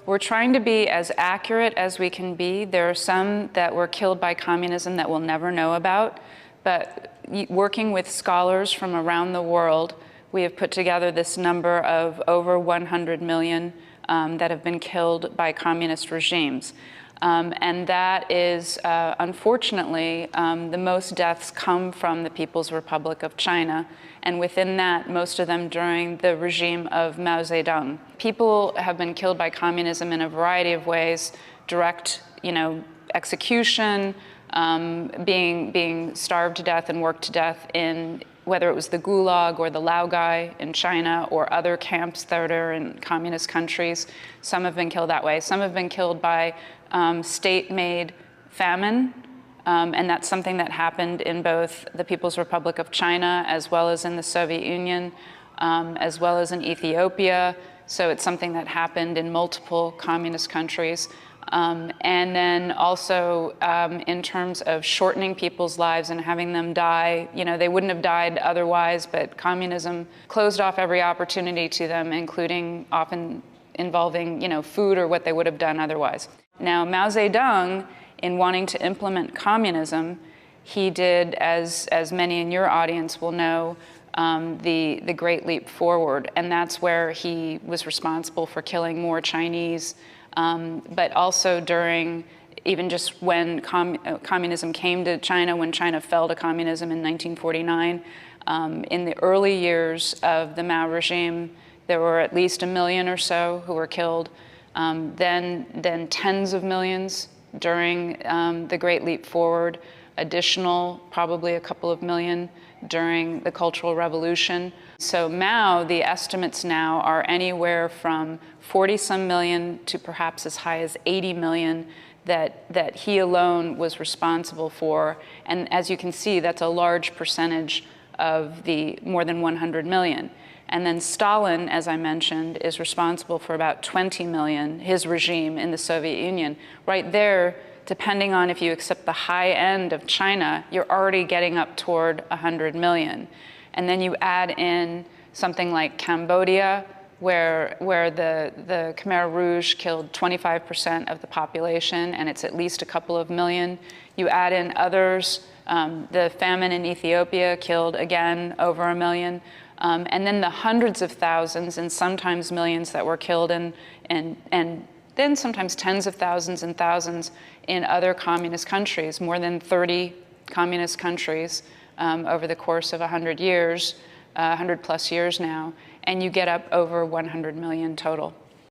we're trying to be as accurate as we can be. There are some that were killed by communism that we'll never know about, but working with scholars from around the world, we have put together this number of over 100 million that have been killed by communist regimes. And that is, unfortunately, the most deaths come from the People's Republic of China, and within that, most of them during the regime of Mao Zedong. People have been killed by communism in a variety of ways: direct, execution, being starved to death and worked to death in whether it was the Gulag or the Laogai in China or other camps that are in communist countries. Some have been killed that way. Some have been killed by state-made famine, and that's something that happened in both the People's Republic of China as well as in the Soviet Union, as well as in Ethiopia. So it's something that happened in multiple communist countries. And then also in terms of shortening people's lives and having them die, they wouldn't have died otherwise, but communism closed off every opportunity to them, including often involving, food or what they would have done otherwise. Now, Mao Zedong, in wanting to implement communism, he did, as many in your audience will know, the Great Leap Forward, and that's where he was responsible for killing more Chinese. But also during, even just when communism came to China, when China fell to communism in 1949, in the early years of the Mao regime, there were at least 1 million or so who were killed. Then tens of millions during the Great Leap Forward, additional probably a couple of million during the Cultural Revolution. So Mao, the estimates now are anywhere from 40-some million to perhaps as high as 80 million that he alone was responsible for. And as you can see, that's a large percentage of the more than 100 million. And then Stalin, as I mentioned, is responsible for about 20 million, his regime in the Soviet Union. Right there, depending on if you accept the high end of China, you're already getting up toward 100 million. And then you add in something like Cambodia, where the Khmer Rouge killed 25% of the population, and it's at least a couple of million. You add in others, the famine in Ethiopia killed, again, over 1 million. And then the hundreds of thousands and sometimes millions that were killed, and then sometimes tens of thousands and thousands in other communist countries, more than 30 communist countries over the course of 100 years, 100 plus years now, and you get up over 100 million total.